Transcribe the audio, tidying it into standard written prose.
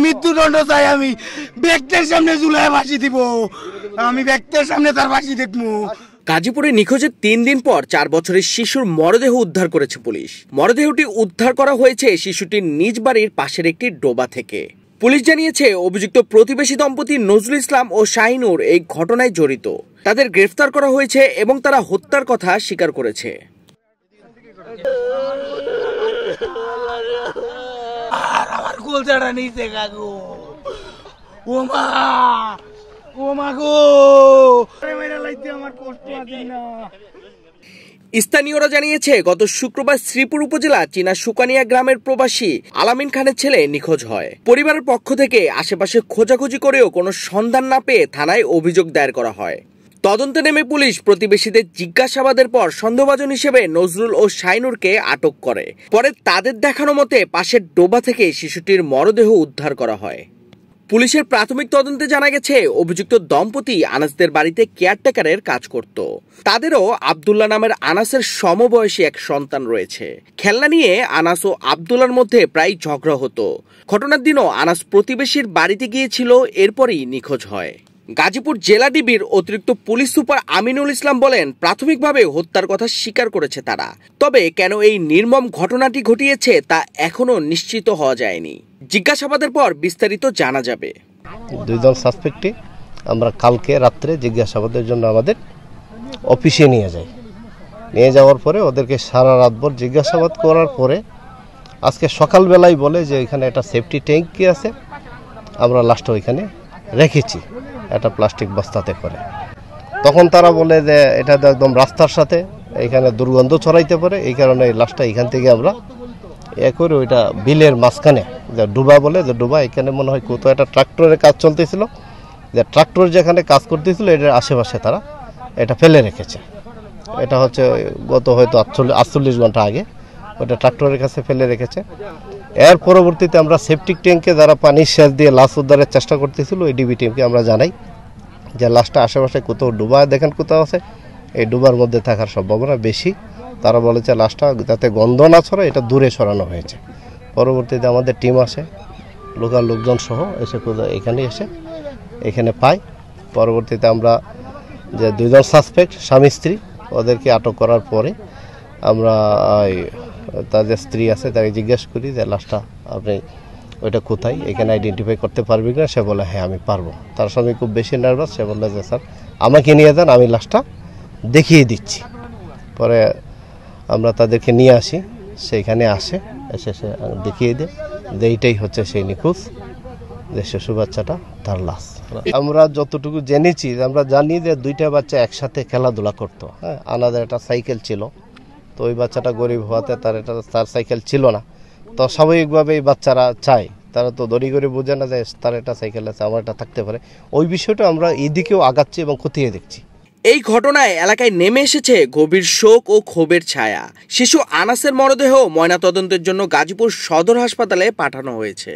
মৃত্যুদণ্ড চাই। আমি ব্যক্তির সামনে জুলাই ফাঁসি দিব, আমি ব্যক্তির সামনে তার ফাঁসি দেখবো। গাজীপুরে নিখোঁজের 3 দিন পর 4 বছরের শিশুর মরদেহ উদ্ধার করেছে পুলিশ। মরদেহটি উদ্ধার করা হয়েছে শিশুটির নিজ বাড়ির পাশের একটি ডোবা থেকে। পুলিশ জানিয়েছে অভিযুক্ত প্রতিবেশী দম্পতি নজরুল ইসলাম ও শাহিনুর এই ঘটনায় জড়িত। তাদের গ্রেফতার করা হয়েছে এবং তারা হত্যার কথা স্বীকার করেছে। আমার কলজাটা নিচে কাকু, ও মা, ও মা গো, আমার কষ্ট আছে না। স্থানীয়রা জানিয়েছে গত শুক্রবার শ্রীপুর উপজেলা চীনা সুকানিয়া গ্রামের প্রবাসী আলামিন খানের ছেলে নিখোঁজ হয়। পরিবারের পক্ষ থেকে আশেপাশে খোঁজাখুঁজি করেও কোনো সন্ধান না পেয়ে থানায় অভিযোগ দায়ের করা হয়। তদন্তে নেমে পুলিশ প্রতিবেশীদের জিজ্ঞাসাবাদের পর সন্দেহভাজন হিসেবে নজরুল ও শাইনুরকে আটক করে। পরে তাদের দেখানো মতে পাশের ডোবা থেকে শিশুটির মরদেহ উদ্ধার করা হয়। পুলিশের প্রাথমিক তদন্তে জানা গেছে অভিযুক্ত দম্পতি আনাসদের বাড়িতে কেয়ারটেকারের কাজ করত। তাদেরও আব্দুল্লাহ নামের আনাসের সমবয়সী এক সন্তান রয়েছে। খেলনা নিয়ে আনাস ও আব্দুল্লাহর মধ্যে প্রায় ঝগড়া হতো। ঘটনার দিনও আনাস প্রতিবেশীর বাড়িতে গিয়েছিল, এরপরই নিখোঁজ হয়। গাজীপুর জেলা ডিবির অতিরিক্ত পুলিশ সুপার আমিনুল ইসলাম বলেন, প্রাথমিকভাবে হত্যার কথা স্বীকার করেছে তারা, তবে কেন এই নির্মম ঘটনাটি ঘটিয়েছে তা এখনো নিশ্চিত হওয়া যায়নি। জিজ্ঞাসাবাদের পর বিস্তারিত জানা যাবে। 2 জন সাসপেক্টই আমরা কালকে রাত্রে জিজ্ঞাসাবাদের জন্য আমাদের অফিসে নিয়ে যাই। নিয়ে যাওয়ার পরে ওদেরকে সারা রাতভর জিজ্ঞাসাবাদ করার পরে আজকে সকালবেলায় বলে যে এখানে একটা সেফটি ট্যাঙ্কি আছে, আমরা লাস্টে ওইখানে রেখেছি একটা প্লাস্টিক বস্তাতে করে। তখন তারা বলে যে এটা তো একদম রাস্তার সাথে, এখানে দুর্গন্ধ ছড়াইতে পারে, এই কারণে এই লাশটা এখান থেকে আমরা করে ওইটা বিলের মাঝখানে যে ডুবা বলে, যে ডুবা এখানে মনে হয় কোথাও একটা ট্রাক্টরের কাজ চলতেছিল, যে ট্রাক্টর যেখানে কাজ করতেছিল এটার আশেপাশে তারা এটা ফেলে রেখেছে। এটা হচ্ছে গত হয়তো 48 ঘন্টা আগে ওটা ট্রাক্টরের কাছে ফেলে রেখেছে। এর পরবর্তীতে আমরা সেপটিক ট্যাঙ্কে যারা পানির সেচ দিয়ে লাশ উদ্ধারের চেষ্টা করতেছিল ওই ডিবি টিমকে আমরা জানাই যে লাশটা আশেপাশে কোথাও ডুবা দেখেন কোথাও আছে, এই ডুবার মধ্যে থাকার সম্ভাবনা বেশি। তারা বলেছে লাশটা যাতে গন্ধ না ছড়ায় এটা দূরে সরানো হয়েছে। পরবর্তীতে আমাদের টিম আসে, লোকাল লোকজন সহ এসে এখানে পাই। পরবর্তীতে আমরা যে 2 জন সাসপেক্ট স্বামী স্ত্রী ওদেরকে আটক করার পরে আমরা তাদের স্ত্রী আছে তাকে জিজ্ঞাসা করি যে লাশটা আপনি ওইটা কোথায়, এখানে আইডেন্টিফাই করতে পারবি না? সে বলে হ্যাঁ আমি পারবো। তার স্বামী খুব বেশি নার্ভাস, সে বললে যে স্যার আমাকে নিয়ে যান, আমি লাশটা দেখিয়ে দিচ্ছি। পরে আমরা তাদেরকে নিয়ে আসি, সেইখানে এসে সে দেখিয়ে দেয় যে এইটাই হচ্ছে সেই নিখোঁজ, যে শিশু বাচ্চাটা তার লাশ। আমরা যতটুকু জেনেছি, আমরা জানি যে 2টা বাচ্চা একসাথে খেলাধুলা করতো। হ্যাঁ, আলাদা একটা সাইকেল ছিল, তো ওই বাচ্চাটা গরিব হওয়াতে তার সাইকেল ছিল না। তো স্বাভাবিকভাবে এই বাচ্চারা চায়, তারা তো দড়ি করে বোঝে না যে তার একটা সাইকেল আছে, আমার একটা থাকতে পারে। ওই বিষয়টা আমরা এই দিকেও আগাচ্ছি এবং খতিয়ে দেখছি। এই ঘটনায় এলাকায় নেমে এসেছে গভীর শোক ও ক্ষোভের ছায়া। শিশু আনাসের মরদেহ ময়নাতদন্তের জন্য গাজীপুর সদর হাসপাতালে পাঠানো হয়েছে।